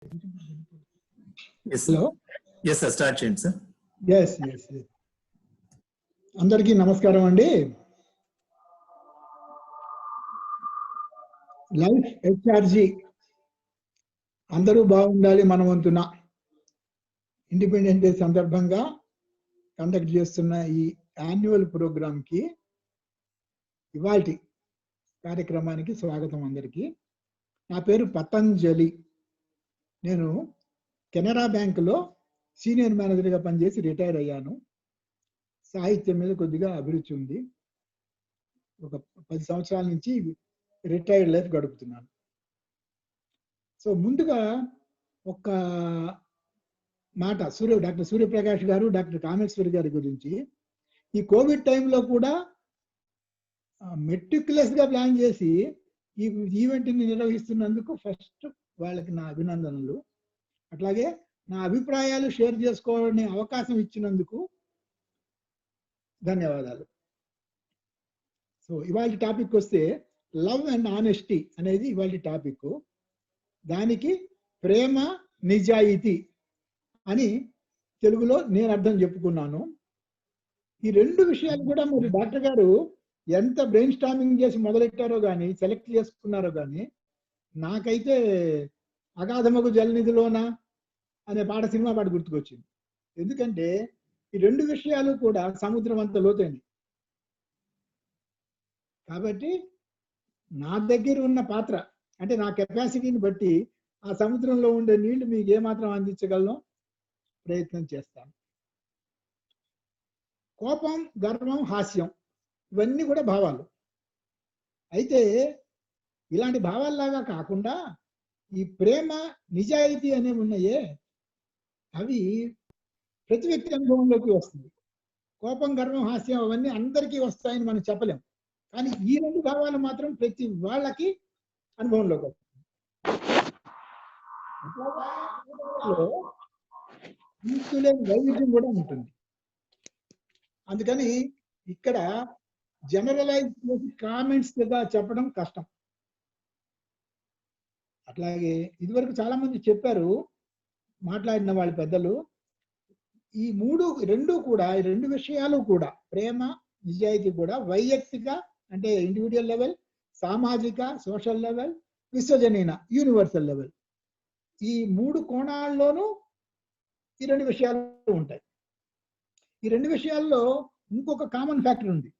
Yes. Hello. Yes, sir. Start చేయండి sir. Yes. అందరికీ నమస్కారం అండి. లైఫ్ హెచ్ఆర్జీ అందరూ బాగుండాలి మన వంతున ఇండిపెండెన్స్ డే సందర్భంగా కండక్ట్ చేస్తున్న ఈ యాన్యువల్ ప్రోగ్రామ్ కి ఇవాల్టి కార్యక్రమానికి స్వాగతం అందరికీ. నా పేరు పతంజలి. నేను కెనరా బ్యాంకులో సీనియర్ మేనేజర్గా పనిచేసి రిటైర్ అయ్యాను. సాహిత్యం మీద కొద్దిగా అభిరుచి ఉంది. ఒక 10 సంవత్సరాల నుంచి రిటైర్డ్ లైఫ్ గడుపుతున్నాను. సో ముందుగా ఒక మాట డాక్టర్ సూర్యప్రకాష్ గారు, డాక్టర్ కామేశ్వరి గారి గురించి. ఈ కోవిడ్ టైంలో కూడా మెటిక్యులస్ గా ప్లాన్ చేసి ఈ ఈవెంట్ని నిర్వహిస్తున్నందుకు ఫస్ట్ వాళ్ళకి నా అభినందనలు. అట్లాగే నా అభిప్రాయాలు షేర్ చేసుకోవాలనే అవకాశం ఇచ్చినందుకు ధన్యవాదాలు. సో ఇవాళ టాపిక్ వస్తే లవ్ అండ్ ఆనెస్టీ అనేది ఇవాళ టాపిక్. దానికి ప్రేమ నిజాయితీ అని తెలుగులో నేను అర్థం చెప్పుకున్నాను. ఈ రెండు విషయాలు కూడా మరి డాక్టర్ గారు ఎంత బ్రెయిన్ స్టార్మింగ్ చేసి మొదలెట్టారో కానీ, సెలెక్ట్ చేసుకున్నారో కానీ, నాకైతే అగాధమగు జలనిధిలోన అనే సినిమా పాట గుర్తుకొచ్చింది. ఎందుకంటే ఈ రెండు విషయాలు కూడా సముద్రం అంత లోతైనవి. కాబట్టి నా దగ్గర ఉన్న పాత్ర అంటే నా కెపాసిటీని బట్టి ఆ సముద్రంలో ఉండే నీళ్లు మీకు ఏమాత్రం అందించగలను ప్రయత్నం చేస్తాను. కోపం, గర్వం, హాస్యం ఇవన్నీ కూడా భావాలు. అయితే ఇలాంటి భావాల్లాగా కాకుండా ఈ ప్రేమ, నిజాయితీ అనేవి ఉన్నాయే, అవి ప్రతి వ్యక్తి అనుభవంలోకి వస్తుంది. కోపం, గర్వం, హాస్యం అవన్నీ అందరికీ వస్తాయని మనం చెప్పలేం. కానీ ఈ రెండు భావాలు మాత్రం ప్రతి వాళ్ళకి అనుభవంలోకి వస్తుంది. వైవిధ్యం కూడా ఉంటుంది. అందుకని ఇక్కడ జనరలైజ్ చేసి కామెంట్స్ గా చెప్పడం కష్టం. అట్లాగే ఇదివరకు చాలా మంది చెప్పారు మాట్లాడిన వాళ్ళ పెద్దలు, ఈ రెండు విషయాలు కూడా ప్రేమ, నిజాయితీ కూడా వైయక్తిక అంటే ఇండివిజువల్ లెవెల్, సామాజిక సోషల్ లెవెల్, విశ్వజనీన యూనివర్సల్ లెవెల్, ఈ 3 కోణాల్లోనూ ఈ రెండు విషయాలు ఉంటాయి. ఈ రెండు విషయాల్లో ఇంకొక కామన్ ఫ్యాక్టర్ ఉంది.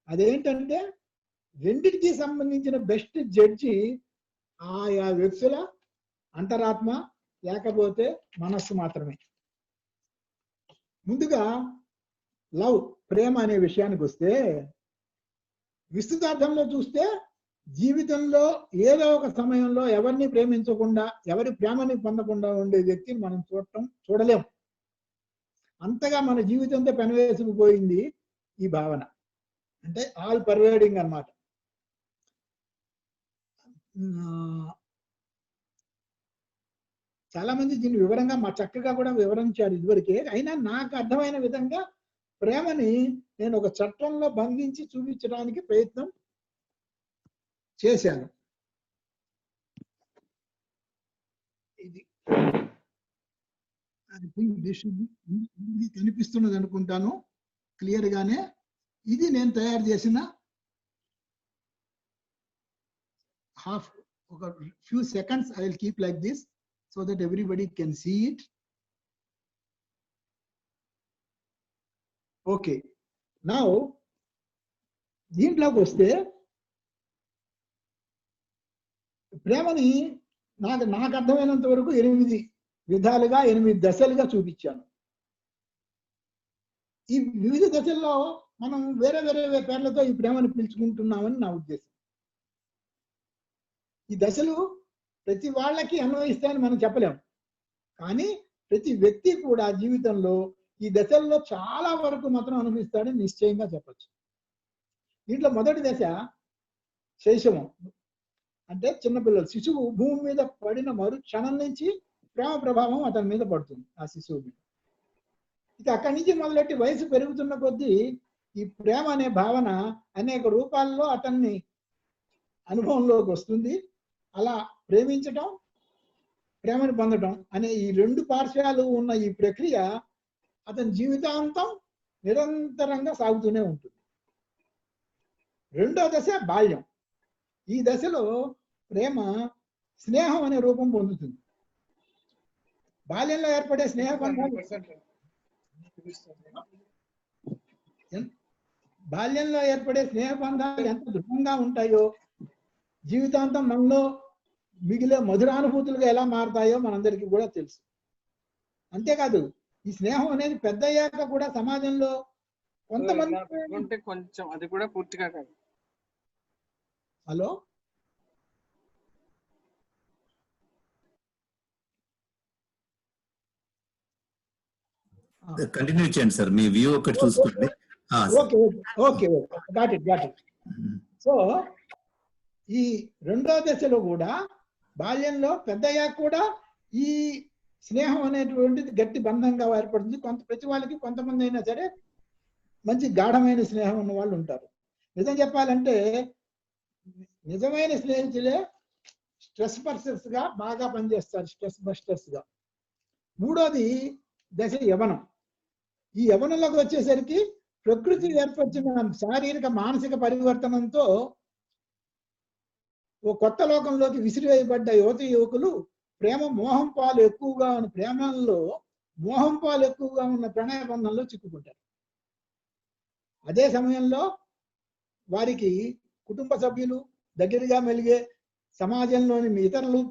అదేంటంటే రెండింటికి సంబంధించిన బెస్ట్ జడ్జి ఆయా వ్యక్తుల అంతరాత్మ లేకపోతే మనస్సు మాత్రమే. ముందుగా లవ్, ప్రేమ అనే విషయానికి వస్తే, విస్తృతార్థంలో చూస్తే జీవితంలో ఏదో ఒక సమయంలో ఎవరిని ప్రేమించకుండా, ఎవరి ప్రేమని పొందకుండా ఉండే వ్యక్తిని మనం చూడలేం. అంతగా మన జీవితంతో పెనవేసుకుపోయింది ఈ భావన. అంటే ఆల్ పర్వేడింగ్ అన్నమాట. చాలా మంది దీన్ని వివరంగా చక్కగా కూడా వివరించారు ఇదివరకే. అయినా నాకు అర్థమైన విధంగా ప్రేమని నేను ఒక చట్టంలో బంధించి చూపించడానికి ప్రయత్నం చేశాను. ఇది కనిపిస్తున్నది అనుకుంటాను క్లియర్ గానే. ఇది నేను తయారు చేసిన ఒక few seconds I will keep like this so that everybody can see it. Okay, now దీంట్లోకి వస్తే ప్రేమని నాకు అర్థమైనంత వరకు 8 విధాలుగా 8 దశలుగా చూపించాను. ఈ వివిధ దశల్లో మనం వేరే వేరే పేర్లతో ఈ ప్రేమను పిలుచుకుంటున్నామని నా ఉద్దేశం. ఈ దశలు ప్రతి వాళ్ళకి అన్వయిస్తాయని మనం చెప్పలేము. కానీ ప్రతి వ్యక్తి కూడా జీవితంలో ఈ దశల్లో చాలా వరకు మాత్రం అనుభవిస్తాడని నిశ్చయంగా చెప్పచ్చు. దీంట్లో మొదటి దశ శైశవం. అంటే చిన్నపిల్లలు, శిశువు భూమి మీద పడిన మరు క్షణం నుంచి ప్రేమ ప్రభావం అతని మీద పడుతుంది, ఆ శిశువు మీద. ఇది అక్కడి నుంచి మొదలెట్టి వయసు పెరుగుతున్న కొద్దీ ఈ ప్రేమ అనే భావన అనేక రూపాల్లో అతన్ని అనుభవంలోకి వస్తుంది. అలా ప్రేమించటం, ప్రేమను పొందడం అనే ఈ రెండు పార్శ్వాలు ఉన్న ఈ ప్రక్రియ అతని జీవితాంతం నిరంతరంగా సాగుతూనే ఉంటుంది. రెండో దశ బాల్యం. ఈ దశలో ప్రేమ స్నేహం అనే రూపం పొందుతుంది. బాల్యంలో ఏర్పడే స్నేహ బంధాలు ఎంత దృఢంగా ఉంటాయో, జీవితాంతం మనలో మిగిలే మధురానుభూతులుగా ఎలా మారతాయో మనందరికీ కూడా తెలుసు. అంతేకాదు ఈ స్నేహం అనేది పెద్ద అయ్యాక కూడా సమాజంలో కొంతమంది కొంచెం అది కూడా పూర్తిగా కాదు. హలో కంటిన్యూ చేయండి సార్, మీ వ్యూ ఒకటి చూసుకోండి. Okay okay okay got it. So ఈ రెండో దశలో కూడా బాల్యంలో పెద్దయ్యాక కూడా ఈ స్నేహం అనేటువంటిది గట్టి బంధంగా ఏర్పడుతుంది. ప్రతి వాళ్ళకి కొంతమంది అయినా సరే మంచి గాఢమైన స్నేహం ఉన్న వాళ్ళు ఉంటారు. నిజం చెప్పాలంటే నిజమైన స్నేహితులే స్ట్రెస్ బస్టర్స్ గా బాగా పనిచేస్తారు, స్ట్రెస్ బస్టర్స్ గా. మూడోది దశ యవనం. ఈ యవనంలోకి వచ్చేసరికి ప్రకృతి ఏర్పరిచిన శారీరక మానసిక పరివర్తనంతో ఓ కొత్త లోకంలోకి విసిరివేయబడ్డ యువకులు ప్రేమ మోహం పాలు ఎక్కువగా ఉన్న ప్రేమల్లో మోహం పాలు ఎక్కువగా ఉన్న ప్రణయ బంధంలో చిక్కుకుంటారు. అదే సమయంలో వారికి కుటుంబ సభ్యులు, దగ్గరగా మెలిగే సమాజంలోని ఇతరులు,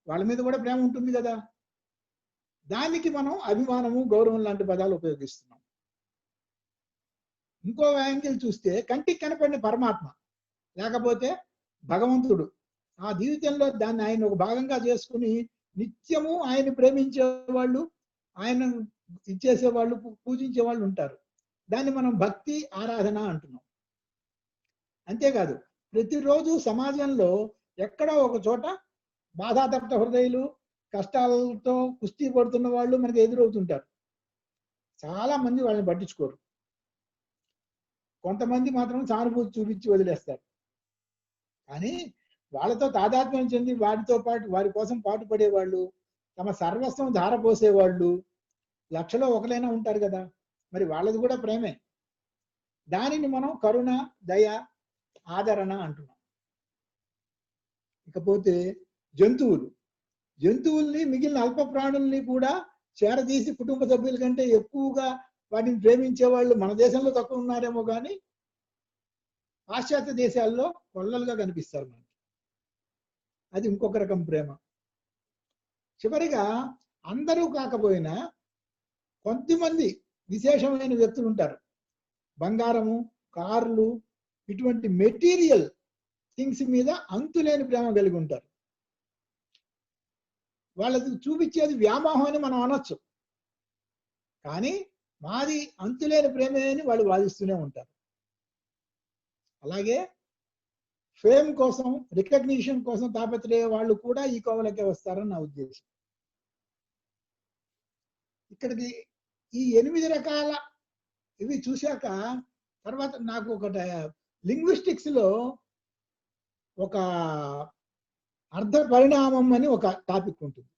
వాళ్ళ మీద కూడా ప్రేమ ఉంటుంది కదా. దానికి మనం అభిమానము, గౌరవం లాంటి పదాలు ఉపయోగిస్తున్నాం. ఇంకో యాంగిల్ చూస్తే కంటికి కనపడిన పరమాత్మ లేకపోతే భగవంతుడు ఆ జీవితంలో దాన్ని ఆయన ఒక భాగంగా చేసుకుని నిత్యము ఆయన ప్రేమించే వాళ్ళు, ఆయన ఇచ్చేసే వాళ్ళు, పూజించే వాళ్ళు ఉంటారు. దాన్ని మనం భక్తి ఆరాధన అంటున్నాం. అంతేకాదు ప్రతిరోజు సమాజంలో ఎక్కడో ఒక చోట బాధాతప్త హృదయులు, కష్టాలతో కుస్తీ పడుతున్న వాళ్ళు మనకి ఎదురవుతుంటారు. చాలా మంది వాళ్ళని పట్టించుకోరు. కొంతమంది మాత్రం సానుభూతి చూపించి వదిలేస్తారు. కానీ వాళ్ళతో తాదాత్మ్యం చెంది వారితో పాటు వారి కోసం పాటుపడేవాళ్ళు, తమ సర్వస్వం ధారపోసేవాళ్ళు లక్షలో ఒకరైనా ఉంటారు కదా. మరి వాళ్ళది కూడా ప్రేమే. దానిని మనం కరుణ, దయ, ఆదరణ అంటున్నాం. ఇకపోతే జంతువుల్ని మిగిలిన అల్ప ప్రాణుల్ని కూడా చేరదీసి కుటుంబ సభ్యుల కంటే ఎక్కువగా వాటిని ప్రేమించే వాళ్ళు మన దేశంలో తక్కువ ఉన్నారేమో కానీ పాశ్చాత్య దేశాల్లో కొల్లలుగా కనిపిస్తారు మనకి. అది ఇంకొక రకం ప్రేమ. చివరిగా అందరూ కాకపోయినా కొంతమంది విశేషమైన వ్యక్తులు ఉంటారు. బంగారము, కార్లు, ఇటువంటి మెటీరియల్ థింగ్స్ మీద అంతులేని ప్రేమ కలిగి ఉంటారు. వాళ్ళకి చూపించేది వ్యామోహం అని మనం అనొచ్చు, కానీ మాది అంతులేని ప్రేమే అని వాళ్ళు వాదిస్తూనే ఉంటారు. అలాగే ఫేమ్ కోసం, రికగ్నిషన్ కోసం తాపత్రయ వాళ్ళు కూడా ఈ కోవలకే వస్తారని నా ఉద్దేశం. ఇక్కడికి ఈ 8 రకాల ఇవి చూశాక తర్వాత నాకు ఒకటి లింగ్విస్టిక్స్ లో ఒక అర్థ పరిణామం అని ఒక టాపిక్ ఉంటుంది.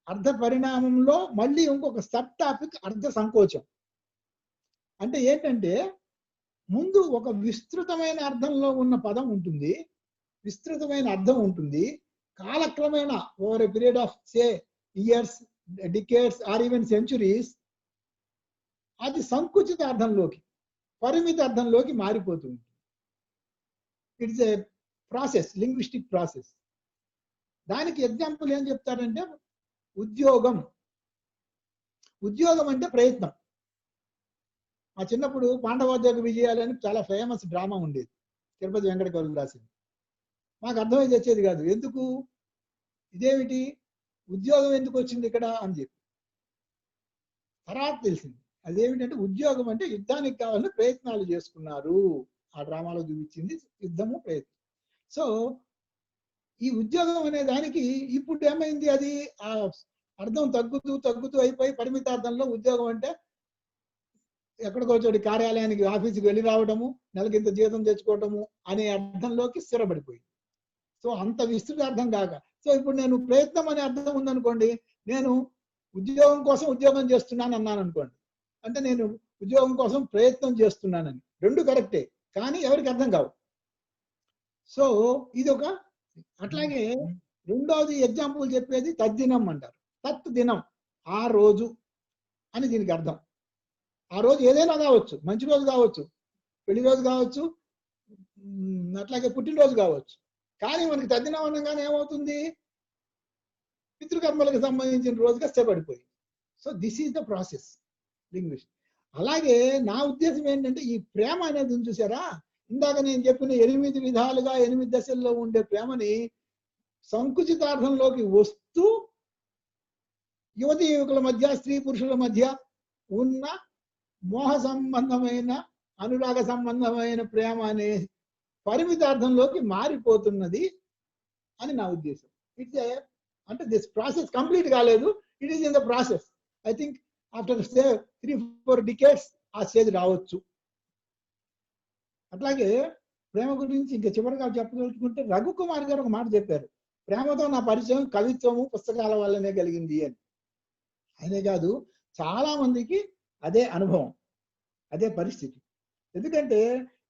అర్థ పరిణామంలో మళ్ళీ ఇంకొక సబ్ టాపిక్ అర్థ సంకోచం. అంటే ఏంటంటే ముందు ఒక విస్తృతమైన అర్థంలో ఉన్న పదం ఉంటుంది, విస్తృతమైన అర్థం ఉంటుంది. కాలక్రమేణా over a period of say years, decades or even centuries అది సంకుచిత అర్థంలోకి, పరిమిత అర్థంలోకి మారిపోతుంది. It's a process, linguistic process. దానికి ఎగ్జాంపుల్ ఏం చెప్తారంటే ఉద్యోగం. ఉద్యోగం అంటే ప్రయత్నం. ఆ చిన్నప్పుడు పాండవోద్యోగ విజయాలని చాలా ఫేమస్ డ్రామా ఉండేది, తిరుపతి వెంకట కవులు రాసింది. మాకు అర్థమైతే వచ్చేది కాదు, ఎందుకు ఇదేమిటి ఉద్యోగం ఎందుకు వచ్చింది ఇక్కడ అని చెప్పి. తర్వాత తెలిసింది అదేమిటంటే ఉద్యోగం అంటే యుద్ధానికి కావాలని ప్రయత్నాలు చేసుకున్నారు. ఆ డ్రామాలో చూపించింది యుద్ధము, ప్రయత్నం. సో ఈ ఉద్యోగం అనే దానికి ఇప్పుడు ఏమైంది, అది ఆ అర్థం తగ్గుతూ తగ్గుతూ అయిపోయి పరిమితార్థంలో ఉద్యోగం అంటే ఎక్కడికో చోటి కార్యాలయానికి, ఆఫీసుకి వెళ్ళి రావడము, నెలకింత జీతం తెచ్చుకోవటము అనే అర్థంలోకి స్థిరపడిపోయింది. సో అంత విస్తృత అర్థం కాక సో ఇప్పుడు నేను ప్రయత్నం అనే అర్థం ఉందనుకోండి, నేను ఉద్యోగం కోసం ఉద్యోగం చేస్తున్నాను అన్నాను అనుకోండి, అంటే నేను ఉద్యోగం కోసం ప్రయత్నం చేస్తున్నానని. రెండు కరెక్టే, కానీ ఎవరికి అర్థం కావు. సో ఇది ఒక, అట్లాగే రెండోది ఎగ్జాంపుల్ చెప్పేది తద్దినం అంటారు. తత్ దినం, ఆ రోజు అని దీనికి అర్థం. ఆ రోజు ఏదైనా కావచ్చు, మంచి రోజు కావచ్చు, పెళ్లి రోజు కావచ్చు, అట్లాగే పుట్టినరోజు కావచ్చు. కానీ మనకి తద్దినం అనగానే ఏమవుతుంది, పితృకర్మలకు సంబంధించిన రోజుగా స్థిరపడిపోయింది. So this is the process linguist. అలాగే నా ఉద్దేశం ఏంటంటే, ఈ ప్రేమ అనేది ఉంది చూసారా, ఇందాక నేను చెప్పిన 8 విధాలుగా 8 దశల్లో ఉండే ప్రేమని సంకుచితార్థంలోకి వస్తూ యువతి యువకుల మధ్య, స్త్రీ పురుషుల మధ్య ఉన్న మోహ సంబంధమైన, అనురాగ సంబంధమైన ప్రేమ అనే పరిమితార్థంలోకి మారిపోతున్నది అని నా ఉద్దేశం. ఇట్స్ అంటే దిస్ ప్రాసెస్ కంప్లీట్ కాలేదు, it is in the process. I think after 3-4 decades ఆ స్టేజ్ రావచ్చు. అట్లాగే ప్రేమ గురించి ఇంకా చివరిగా చెప్పదలుచుకుంటే, రఘుకుమార్ గారు ఒక మాట చెప్పారు, ప్రేమతో నా పరిచయం కవిత్వము పుస్తకాల వల్లనే కలిగింది అని. ఆయనే కాదు, చాలా మందికి అదే అనుభవం, అదే పరిస్థితి. ఎందుకంటే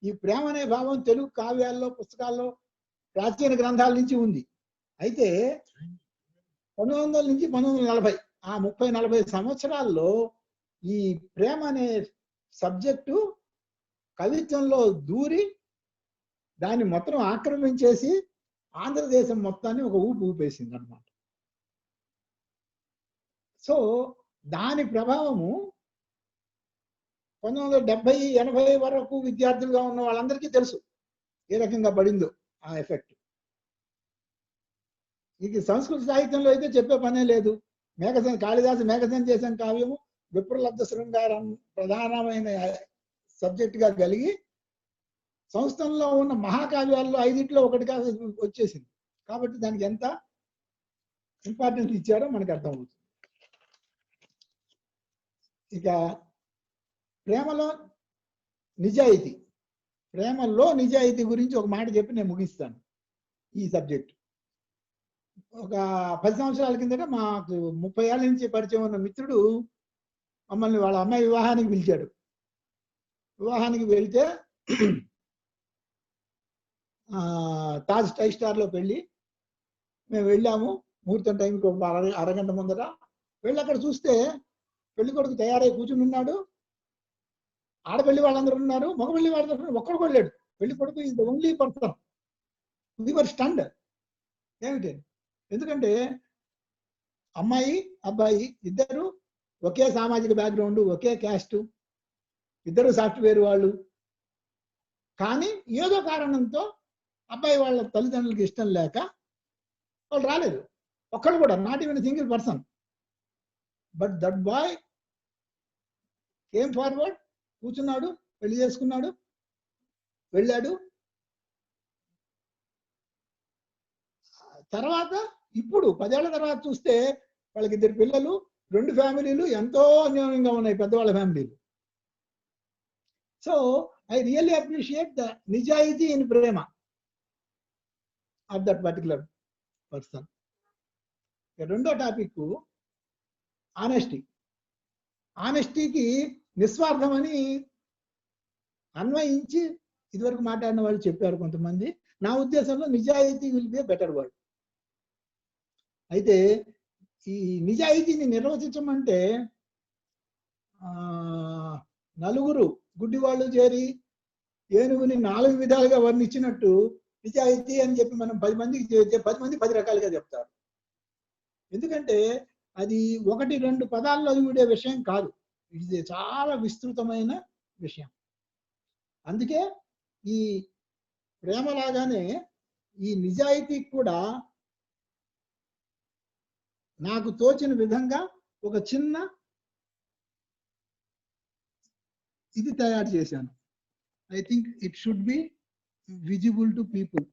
ఈ ప్రేమ అనే భావం తెలుగు కావ్యాల్లో, పుస్తకాల్లో, ప్రాచీన గ్రంథాల నుంచి ఉంది. అయితే 1900 నుంచి 1940, ఆ 30-40 సంవత్సరాల్లో ఈ ప్రేమ అనే సబ్జెక్టు కవిత్వంలో దూరి దాన్ని మొత్తం ఆక్రమించేసి ఆంధ్రదేశం మొత్తాన్ని ఒక ఊపు ఊపేసింది అన్నమాట. సో దాని ప్రభావము 1970-80 వరకు విద్యార్థులుగా ఉన్న వాళ్ళందరికీ తెలుసు ఏ రకంగా పడిందో ఆ ఎఫెక్ట్. ఇది సంస్కృత సాహిత్యంలో అయితే చెప్పే పనే లేదు. కాళిదాసు మేఘసందేశం కావ్యము విప్రలబ్ధ శృంగారం ప్రధానమైన సబ్జెక్టుగా కలిగి సంస్కృతంలో ఉన్న మహాకావ్యాల్లో 5 ఒకటిగా వచ్చేసింది. కాబట్టి దానికి ఎంత ఇంపార్టెన్స్ ఇచ్చారో మనకు అర్థమవుతుంది. ఇక ప్రేమలో నిజాయితీ, ప్రేమలో నిజాయితీ గురించి ఒక మాట చెప్పి నేను ముగిస్తాను ఈ సబ్జెక్ట్. ఒక 10 సంవత్సరాల కిందట మాకు 30 ఏళ్ళ నుంచి పరిచయం ఉన్న మిత్రుడు మమ్మల్ని వాళ్ళ అమ్మాయి వివాహానికి పిలిచాడు. వివాహానికి వెళ్తే తాజ్ 5 స్టార్లో పెళ్ళి. మేము వెళ్ళాము ముహూర్తం టైంకి ఒక అరగంట ముందర. వెళ్ళి అక్కడ చూస్తే పెళ్లి కొడుకు తయారై కూర్చుని ఉన్నాడు, ఆడపెళ్లి వాళ్ళందరూ ఉన్నారు, మగపెళ్లి వాళ్ళందరూ ఒక్కడు కూడా లేడు. పెళ్లి కొడుకు is the only person. We were stunned. ఏమిటి, ఎందుకంటే అమ్మాయి అబ్బాయి ఇద్దరు ఒకే సామాజిక బ్యాక్గ్రౌండ్, ఒకే క్యాస్ట్, ఇద్దరు సాఫ్ట్వేర్ వాళ్ళు. కానీ ఏదో కారణంతో అబ్బాయి వాళ్ళ తల్లిదండ్రులకి ఇష్టం లేక వాళ్ళు రాలేదు. ఒక్కడు కూడా, not even single person. But that boy came forward, కూర్చున్నాడు, పెళ్లి చేసుకున్నాడు, వెళ్ళాడు. తర్వాత ఇప్పుడు 10 ఏళ్ల తర్వాత చూస్తే వాళ్ళకి 2 పిల్లలు, 2 ఫ్యామిలీలు ఎంతో అన్యోన్యంగా ఉన్నాయి, పెద్దవాళ్ళ ఫ్యామిలీలు. So I really appreciate the నిజాయితీ ఇన్ ప్రేమ ఆఫ్ దట్ పర్టికులర్ పర్సన్. రెండో టాపిక్ ఆనెస్టీ. ఆనెస్టీకి నిస్వార్థం అని అన్వయించి ఇదివరకు మాట్లాడిన వాళ్ళు చెప్పారు కొంతమంది. నా ఉద్దేశంలో నిజాయితీ విల్ బి బెటర్ వర్డ్. అయితే ఈ నిజాయితీని నిర్వచించమంటే నలుగురు గుడ్డివాళ్ళు చేరి ఏనుగుని 4 విధాలుగా వర్ణించినట్టు నిజాయితీ అని చెప్పి మనం 10 మందికి చెబితే 10 మంది 10 రకాలుగా చెప్తారు. ఎందుకంటే అది 1-2 పదాల్లో ఉండే విషయం కాదు, ఇది చాలా విస్తృతమైన విషయం. అందుకే ఈ ప్రేమలాగానే ఈ నిజాయితీ కూడా నాకు తోచిన విధంగా ఒక చిన్న ఇది తయారు చేశాను. I think it should be visible to people.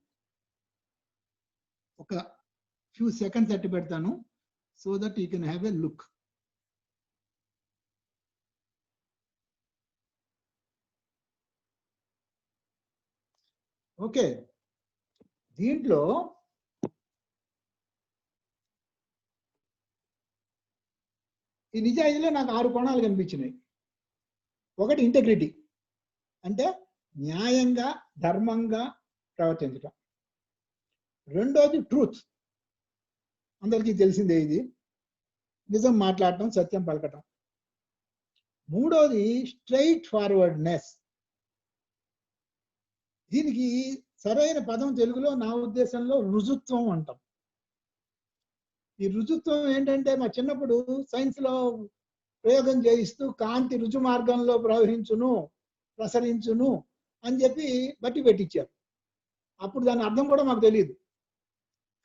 ఒక ఫ్యూ సెకండ్స్ అట్టి పెడతాను, so that you can have a look. Okay, దీంట్లో ఈ నిజాయితీలో నాకు 6 కోణాలు కనిపించినాయి. ఒకటి ఇంటెగ్రిటీ, అంటే న్యాయంగా ధర్మంగా ప్రవర్తించటం. రెండోది ట్రూత్, అందరికీ తెలిసిందే ఇది, నిజం మాట్లాడటం, సత్యం పలకటం. మూడోది స్ట్రైట్ ఫార్వర్డ్నెస్. దీనికి సరైన పదం తెలుగులో నా ఉద్దేశంలో రుజుత్వం అంటాం. ఈ రుజుత్వం ఏంటంటే మా చిన్నప్పుడు సైన్స్ లో ప్రయోగం చేయిస్తూ కాంతి రుజు మార్గంలో ప్రవహించును ప్రసరించును అని చెప్పి బట్టి పెట్టించారు. అప్పుడు దాని అర్థం కూడా మాకు తెలియదు.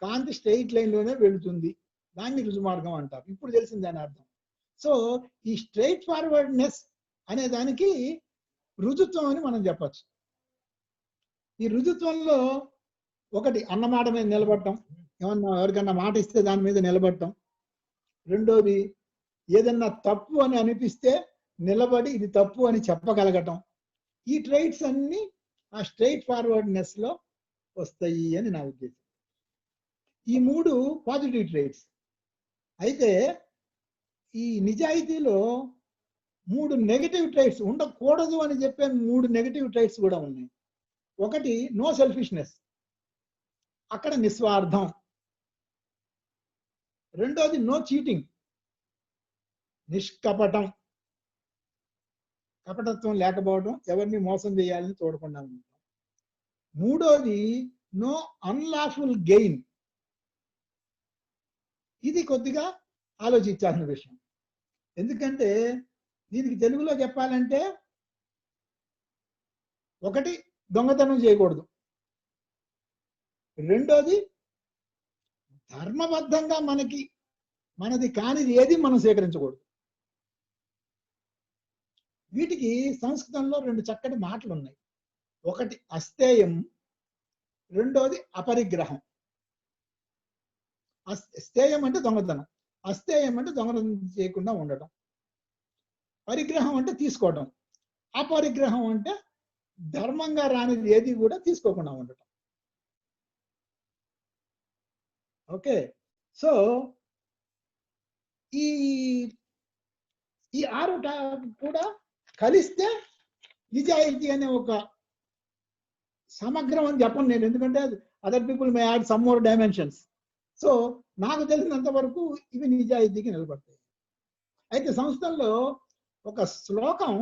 కాంతి స్ట్రెయిట్ లైన్ లోనే వెళుతుంది, దాన్ని రుజు మార్గం అంటారు. ఇప్పుడు తెలిసింది దాని అర్థం. సో ఈ స్ట్రైట్ ఫార్వర్డ్నెస్ అనే దానికి రుజుత్వం అని మనం చెప్పచ్చు. ఈ రుజుత్వంలో ఒకటి అన్నమాట మీద నిలబడటం, ఏమన్నా ఎవరికన్నా మాట ఇస్తే దాని మీద నిలబడటం. రెండోది ఏదన్నా తప్పు అని అనిపిస్తే నిలబడి ఇది తప్పు అని చెప్పగలగటం. ఈ ట్రైట్స్ అన్ని ఆ స్ట్రైట్ ఫార్వర్డ్నెస్ లో వస్తాయి అని నా ఉద్దేశం. ఈ 3 పాజిటివ్ ట్రైట్స్. అయితే ఈ నిజాయితీలో 3 నెగటివ్ ట్రైట్స్ ఉండకూడదు అని చెప్పే 3 నెగటివ్ ట్రైట్స్ కూడా ఉన్నాయి. ఒకటి నో సెల్ఫిష్నెస్, అక్కడ నిస్వార్థం. రెండోది నో చీటింగ్, నిష్కపటం, కపటత్వం లేకపోవడం, ఎవరిని మోసం చేయాలని చూడకుండా ఉండటం. మూడోది నో అన్లాఫుల్ గెయిన్. ఇది కొద్దిగా ఆలోచించాల్సిన విషయం. ఎందుకంటే దీనికి తెలుగులో చెప్పాలంటే ఒకటి దొంగతనం చేయకూడదు, రెండోది ధర్మబద్ధంగా మనది కానిది ఏది మనం స్వీకరించకూడదు. వీటికి సంస్కృతంలో 2 చక్కటి మాటలు ఉన్నాయి. ఒకటి అస్థేయం, రెండోది అపరిగ్రహం. స్థేయం అంటే దొంగతనం, అస్థేయం అంటే దొంగతనం చేయకుండా ఉండటం. పరిగ్రహం అంటే తీసుకోవటం, అపరిగ్రహం అంటే ధర్మంగా రానిది ఏది కూడా తీసుకోకుండా ఉండటం. ఓకే, సో ఈ 6 కూడా కలిస్తే నిజాయితీ అనే ఒక సమగ్రం అని చెప్పను నేను, ఎందుకంటే other people may add some more dimensions. So నాకు తెలిసినంత వరకు ఇవి నిజాయితీకి నిలబడతాయి. అయితే సంస్థల్లో ఒక శ్లోకం,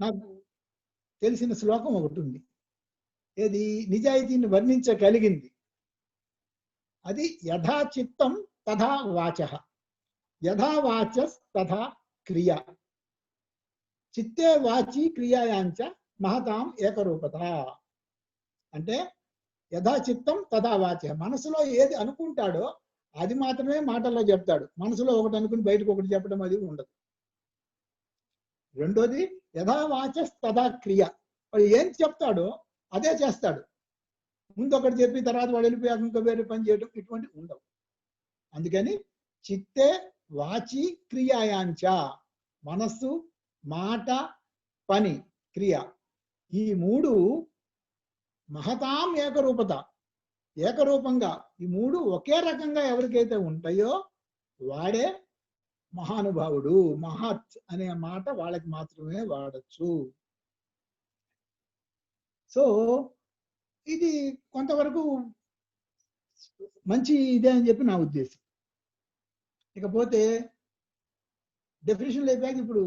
నాకు తెలిసిన శ్లోకం ఒకటి ఉంది, ఏది నిజాయితీని వర్ణించగలిగింది. అది యథా చిత్తం తథా వాచః, యథా వాచస్ తథా క్రియ, చిత్తే వాచి క్రియాయాంచ మహతాం ఏకరూపత. అంటే యథా చిత్తం తథా వాచ, మనసులో ఏది అనుకుంటాడో అది మాత్రమే మాటల్లో చెప్తాడు. మనసులో ఒకటి అనుకుని బయటకు ఒకటి చెప్పడం అది ఉండదు. రెండోది యథా వాచస్ తథా క్రియ, వాడు ఏం చెప్తాడో అదే చేస్తాడు. ముందు ఒకటి చెప్పి తర్వాత వాడు వెళ్ళిపోయాక ఇంకా వేరే పని చేయడం ఇటువంటి ఉండవు. అందుకని చిత్తే వాచి క్రియాయాంచ, మనస్సు మాట పని క్రియ, ఈ 3 మహతాం ఏకరూపత, ఏకరూపంగా ఈ 3 ఒకే రకంగా ఎవరికైతే ఉంటాయో వాడే మహానుభావుడు. మహత్ అనే మాట వాళ్ళకి మాత్రమే వాడచ్చు. సో ఇది కొంతవరకు మంచి ఇదే అని చెప్పి నా ఉద్దేశం. ఇకపోతే డెఫినేషన్ అయిపోయాక ఇప్పుడు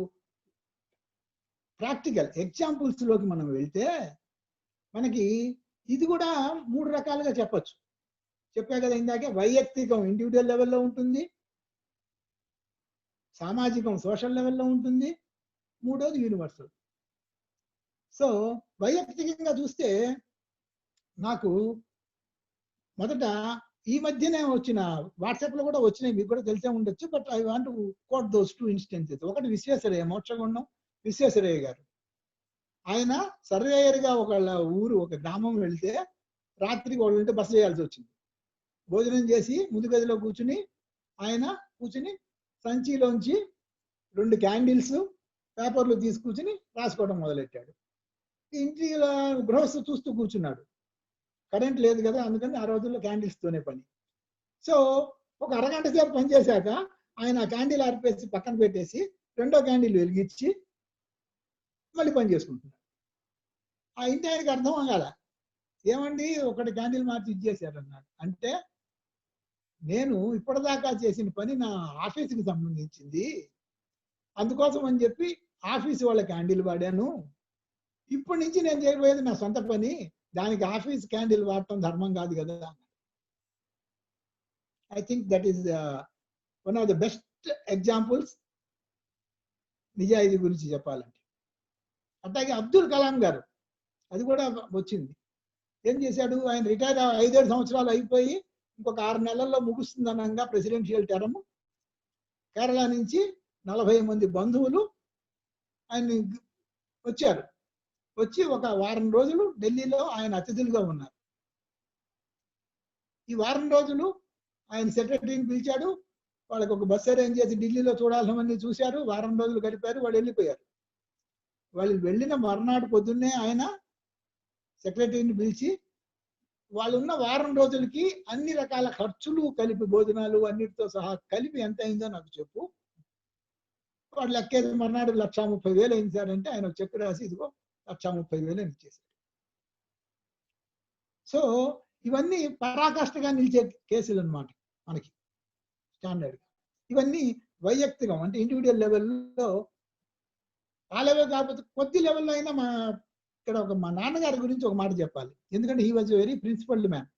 ప్రాక్టికల్ ఎగ్జాంపుల్స్ లోకి మనం వెళ్తే మనకి ఇది కూడా 3 రకాలుగా చెప్పచ్చు. చెప్పా కదా ఇందాకే, వైయక్తికం ఇండివిజువల్ లెవెల్లో ఉంటుంది, సామాజికం సోషల్ లెవెల్లో ఉంటుంది, మూడోది యూనివర్సల్. సో వైయక్తికంగా చూస్తే నాకు మొదట ఈ మధ్యనే వచ్చిన వాట్సాప్ లో కూడా వచ్చినాయి, మీకు కూడా తెలిసే ఉండొచ్చు, but I want to quote those 2 instances. ఒకటి విశ్వేశ్వరయ్య, మోక్షగుండం విశ్వేశ్వరయ్య గారు. ఆయన సర్వేయర్ గా ఒక ఊరు ఒక గ్రామం వెళ్తే రాత్రికి వాళ్ళు ఉంటే బస చేయాల్సి వచ్చింది. భోజనం చేసి ముందు గదిలో కూర్చుని ఆయన సంచిలోంచి 2 క్యాండిల్స్ పేపర్లు తీసుకూర్చుని రాసుకోవడం మొదలెట్టాడు. ఇంటి గృహస్థు చూస్తూ కూర్చున్నాడు. కరెంట్ లేదు కదా, అందుకని ఆ రోజుల్లో క్యాండిల్స్ తోనే పని. సో ఒక అరగంట సేపు పనిచేశాక ఆయన ఆ క్యాండిల్ ఆర్పేసి పక్కన పెట్టేసి రెండో క్యాండిల్ వెలిగించి మళ్ళీ పని చేసుకుంటున్నాడు. ఆ ఇంటి ఆయనకి అర్థం కాల, ఏమండి ఒకటి క్యాండిల్ మార్చి ఇచ్చేసారు అన్నాడు. అంటే నేను ఇప్పటిదాకా చేసిన పని నా ఆఫీస్కి సంబంధించింది, అందుకోసం అని చెప్పి ఆఫీస్ వాళ్ళ క్యాండిల్ వాడాను. ఇప్పటి నుంచి నేను చేయబోయేది నా సొంత పని, దానికి ఆఫీస్ క్యాండిల్ వాడటం ధర్మం కాదు కదా. I think that is one of the best examples నిజాయితీ గురించి చెప్పాలంటే. అట్లాగే అబ్దుల్ కలాం గారు, అది కూడా వచ్చింది. ఏం చేశాడు, ఆయన రిటైర్ 5-7 సంవత్సరాలు అయిపోయి ఇంకొక 6 నెలల్లో ముగుస్తుందనంగా ప్రెసిడెన్షియల్ టర్మ్, కేరళ నుంచి 40 మంది బంధువులు ఆయన వచ్చారు. వచ్చి ఒక వారం రోజులు ఢిల్లీలో ఆయన అతిథులుగా ఉన్నారు. ఈ వారం రోజులు ఆయన సెక్రటరీని పిలిచాడు, వాళ్ళకి ఒక బస్సు అరేంజ్ చేసి ఢిల్లీలో చూడాల్సిన మంది చూశారు. వారం రోజులు గడిపారు, వాళ్ళు వెళ్ళిపోయారు. వాళ్ళు వెళ్ళిన మర్నాడు పొద్దున్నే ఆయన సెక్రటరీని పిలిచి, వాళ్ళు ఉన్న వారం రోజులకి అన్ని రకాల ఖర్చులు కలిపి, భోజనాలు అన్నిటితో సహా కలిపి ఎంత అయిందో నాకు చెప్పు. వాళ్ళు లెక్కేది మర్నాడు 1,30,000 అయింది సార్ అంటే ఆయన చెక్ రాసి ఇదిగో 1,30,000 అని ఇచ్చేసారు. సో ఇవన్నీ పరాకాష్ఠగా నిలిచే కేసులు అన్నమాట మనకి స్టాండర్డ్. ఇవన్నీ వైయక్తికం, అంటే ఇండివిజువల్ లెవెల్లో. ఆ లెవెల్ కాకపోతే కొద్ది లెవెల్లో అయినా ఇక్కడ మా నాన్నగారి గురించి ఒక మాట చెప్పాలి, ఎందుకంటే he was very principled man.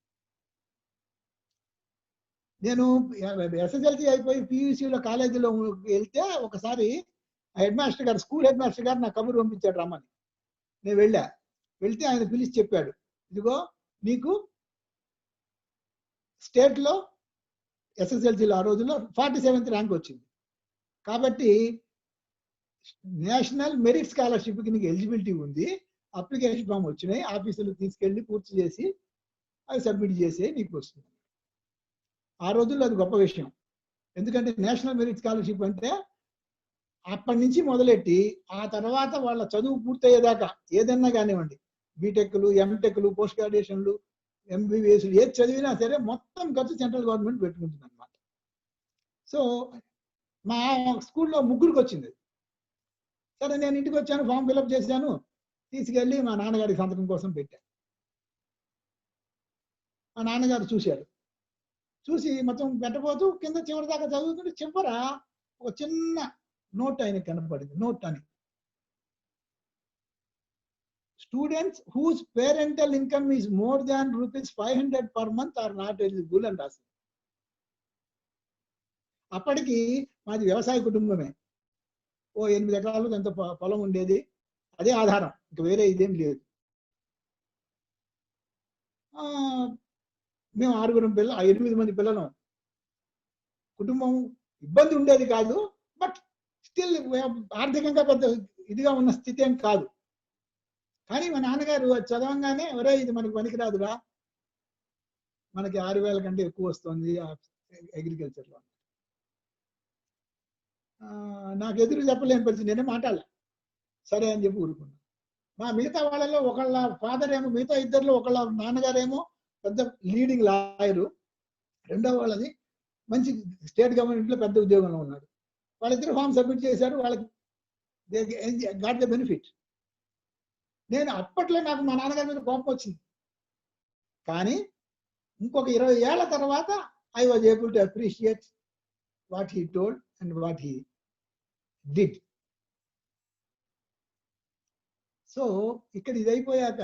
నేను ఎస్ఎస్ఎల్సీ అయిపోయి పియూసీలో కాలేజీలో వెళ్తే ఒకసారి హెడ్ మాస్టర్ గారు, స్కూల్ హెడ్ మాస్టర్ గారు నా కబురు పంపించాడు రమ్మని. నేను వెళ్తే ఆయన పిలిచి చెప్పాడు, ఇదిగో నీకు స్టేట్లో ఎస్ఎస్ఎల్సీలో ఆ రోజుల్లో 47th ర్యాంక్ వచ్చింది, కాబట్టి నేషనల్ మెరిట్ స్కాలర్షిప్కి నీకు ఎలిజిబిలిటీ ఉంది, అప్లికేషన్ ఫామ్ వచ్చినాయి, ఆఫీసులు తీసుకెళ్ళి పూర్తి చేసి అవి సబ్మిట్ చేసి నీకు వస్తుంది. ఆ రోజుల్లో అది గొప్ప విషయం, ఎందుకంటే నేషనల్ మెరిట్ స్కాలర్షిప్ అంటే అప్పటి నుంచి మొదలెట్టి ఆ తర్వాత వాళ్ళ చదువు పూర్తయ్యేదాకా ఏదన్నా కానివ్వండి, బీటెక్లు, ఎంటెక్లు, పోస్ట్ గ్రాడ్యుయేషన్లు, ఎంబీబీఎస్లు ఏది చదివినా సరే మొత్తం ఖర్చు సెంట్రల్ గవర్నమెంట్ పెట్టుకుంటుంది అనమాట. సో మా స్కూల్లో 3కి వచ్చింది. సరే నేను ఇంటికి వచ్చాను, ఫామ్ ఫిల్అప్ చేశాను, తీసుకెళ్ళి మా నాన్నగారికి సంతకం కోసం పెట్టాను. మా నాన్నగారు చూశారు, చూసి మొత్తం పెట్టబోతూ కింద చివరి దాకా చదువుతుంటే చివర ఒక చిన్న నోట్ ఆయనకి కనపడింది. నోట్ అని, students whose parental income is more than ₹500 per month are not eligible అని రాసింది. అప్పటికి మాది వ్యవసాయ కుటుంబమే, ఓ 8 ఎకరాలు ఎంత పొలం ఉండేది, అదే ఆధారం, ఇంక వేరే ఇదేం లేదు. మేము 8 మంది పిల్లలు, కుటుంబం ఇబ్బంది ఉండేది కాదు, బట్ స్టిల్ ఆర్థికంగా పెద్ద ఇదిగా ఉన్న స్థితి ఏం కాదు. కానీ మా నాన్నగారు చదవంగానే, ఒరే ఇది మనకి పనికిరాదురా, మనకి 6,000 కంటే ఎక్కువ వస్తుంది అగ్రికల్చర్లో. నాకు ఎదురు చెప్పలేని పరిస్థితి, నేనే మాట్లాడలే, సరే అని చెప్పి ఊరుకున్నాను. మా మిగతా వాళ్ళలో ఒకళ్ళ ఫాదర్ ఏమో, మిగతా ఇద్దరిలో ఒకళ్ళ నాన్నగారేమో పెద్ద లీడింగ్ లాయరు, రెండో వాళ్ళది మంచి స్టేట్ గవర్నమెంట్లో పెద్ద ఉద్యోగంలో ఉన్నాడు. వాళ్ళిద్దరు ఫామ్ సబ్మిట్ చేశారు, వాళ్ళకి గాట్ ద బెనిఫిట్. నేను అప్పట్లో నాకు మా నాన్నగారి మీద కోపం వచ్చింది, కానీ ఇంకొక 20 ఏళ్ల తర్వాత I was able to appreciate what he told and what he did. So ఇక్కడ ఇది అయిపోయాక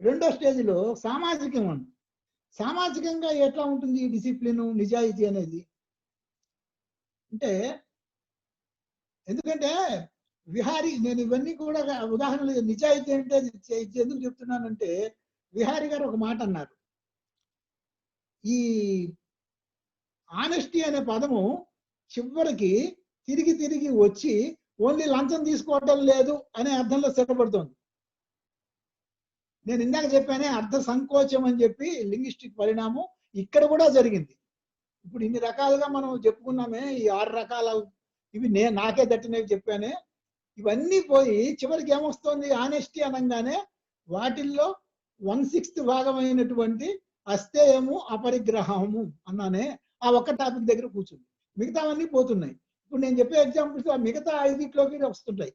రెండో స్టేజ్లో సామాజికంగా ఎట్లా ఉంటుంది ఈ డిసిప్లిన్, నిజాయితీ అనేది. అంటే ఎందుకంటే విహారీ, నేను ఇవన్నీ కూడా ఉదాహరణలు, నిజాయితీ అంటే ఎందుకు చెప్తున్నానంటే, విహారీ గారు ఒక మాట అన్నారు, ఈ ఆనెస్టీ అనే పదము చివరికి తిరిగి వచ్చి ఓన్లీ లంచం తీసుకోవటం లేదు అనే అర్థంలో స్థిరపడుతోంది. నేను ఇందాక చెప్పానే అర్థ సంకోచం అని చెప్పి, లింగ్విస్టిక్ పరిణామం ఇక్కడ కూడా జరిగింది. ఇప్పుడు ఇన్ని రకాలుగా మనం చెప్పుకున్నామే, ఈ 6 రకాల ఇవి నాకే దట్టినవి చెప్పానే, ఇవన్నీ పోయి చివరికి ఏమొస్తుంది, ఆనెస్టీ అనగానే వాటిల్లో 1/6 భాగమైనటువంటి అస్థేయము, అపరిగ్రహము అన్నానే, ఆ ఒక్క టాపిక్ దగ్గర కూర్చుంది. మిగతావన్నీ పోతున్నాయి. ఇప్పుడు నేను చెప్పే ఎగ్జాంపుల్స్ ఆ మిగతా 5 వస్తుంటాయి.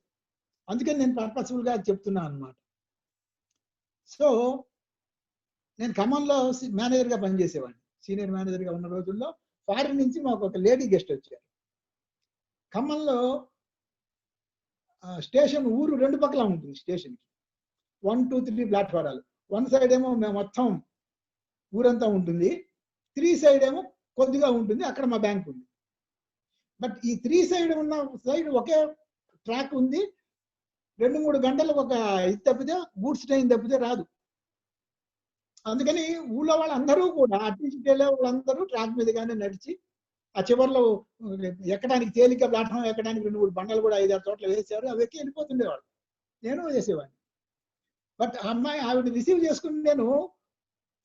అందుకని నేను పర్పస్ఫుల్ గా చెప్తున్నాను అనమాట. సో నేను ఖమ్మంలో మేనేజర్గా పనిచేసేవాడిని. సీనియర్ మేనేజర్గా ఉన్న రోజుల్లో ఫారిన్ నుంచి మాకు ఒక లేడీ గెస్ట్ వచ్చారు. ఖమ్మంలో స్టేషన్ ఊరు 2 పక్కల ఉంటుంది. స్టేషన్కి 1, 2, 3 ప్లాట్ఫారాలు. 1 సైడ్ ఏమో మొత్తం ఊరంతా ఉంటుంది. 3 సైడ్ ఏమో కొద్దిగా ఉంటుంది. అక్కడ మా బ్యాంక్ ఉంది. బట్ ఈ 3 సైడ్ ఉన్న సైడ్ ఒకే ట్రాక్ ఉంది. 2-3 గంటలు ఒక ఇది తప్పితే గూడ్స్ ట్రైన్ తప్పితే రాదు. అందుకని ఊళ్ళో వాళ్ళందరూ కూడా అట్నుంచి వెళ్ళే వాళ్ళందరూ ట్రాక్ మీదగానే నడిచి ఆ చివరిలో ఎక్కడానికి తేలిక ప్లాట్ఫామ్ ఎక్కడానికి 2-3 బండలు కూడా 5-6 చోట్ల వేసారు. అవి ఎక్కి వెళ్ళిపోతుండేవాళ్ళు. నేను వేసేవాడిని. బట్ ఆ అమ్మాయి ఆవిడ రిసీవ్ చేసుకుని నేను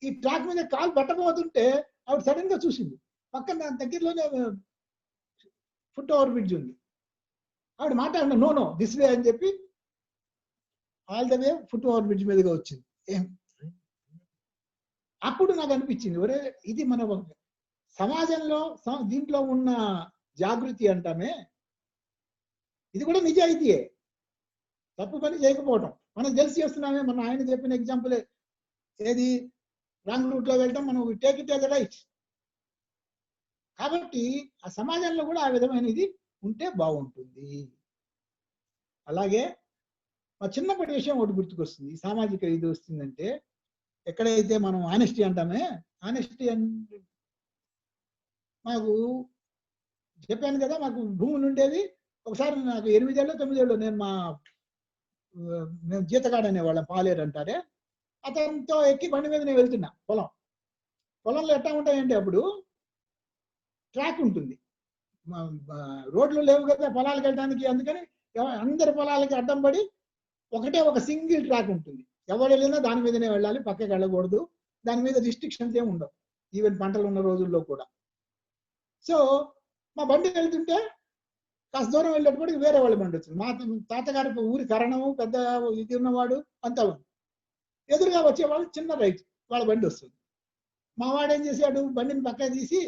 ఈ ట్రాక్ మీద కాలు పట్టబోతుంటే ఆవిడ సడన్ గా చూసింది. పక్కన దగ్గరలోనే ఫుట్ ఓవర్ బ్రిడ్జ్ ఉంది. ఆవిడ మాట్లాడిన నో దిస్ వే అని చెప్పి all the way foot over bridge మీదుగా వచ్చింది. అప్పుడు నాకు అనిపించింది, ఒరే ఇది మన సమాజంలో దీంట్లో ఉన్న జాగృతి అంటామే, ఇది కూడా నిజాయితీయే. తప్పు పని చేయకపోవటం మనం తెలిసి చేస్తున్నామే. మన ఆయన చెప్పిన ఎగ్జాంపులే, ఏది రాంగ్ రూట్ లో వెళ్ళటం, మనం టేక్ ఇట్ యాజ్ రైట్. కాబట్టి ఆ సమాజంలో కూడా ఆ విధమైనది ఉంటే బాగుంటుంది. అలాగే మా చిన్నప్పటి విషయం ఒకటి గుర్తుకొస్తుంది. సామాజిక ఇది వస్తుందంటే, ఎక్కడైతే మనం ఆనెస్టీ అంటామే, ఆనెస్టీ అంటే మాకు చెప్పాను కదా, మాకు భూములు ఉండేవి. ఒకసారి నాకు 8 ఏళ్ళు 9 ఏళ్ళు మేము జీతగాడు అనేవాళ్ళం, పాలేరు అంటారే, అతనితో ఎక్కి బండి మీద నేను వెళ్తున్నా. పొలంలో ఎట్లా ఉంటాయంటే అప్పుడు ట్రాక్ ఉంటుంది, రోడ్లు లేవు కదా పొలాలకు వెళ్ళడానికి. అందుకని అందరి పొలాలకి అడ్డం పడి ఒక సింగిల్ ట్రాక్ ఉంటుంది. ఎవరు వెళ్ళినా దాని మీదనే వెళ్ళాలి, పక్కకి వెళ్ళకూడదు. దాని మీద రిస్ట్రిక్షన్స్ ఏమి ఉండవు, ఈవెన్ పంటలు ఉన్న రోజుల్లో కూడా. సో మా బండి వెళ్తుంటే కాస్త దూరం వెళ్ళేటప్పటికి వేరే వాళ్ళ బండి వచ్చింది. మా తాతగారి ఊరి కరణము పెద్ద ఇది ఉన్నవాడు అంతా ఉంది. ఎదురుగా వచ్చేవాళ్ళు చిన్న రైతు, వాళ్ళ బండి వస్తుంది. మా వాడు ఏం చేశాడు, బండిని పక్క తీసి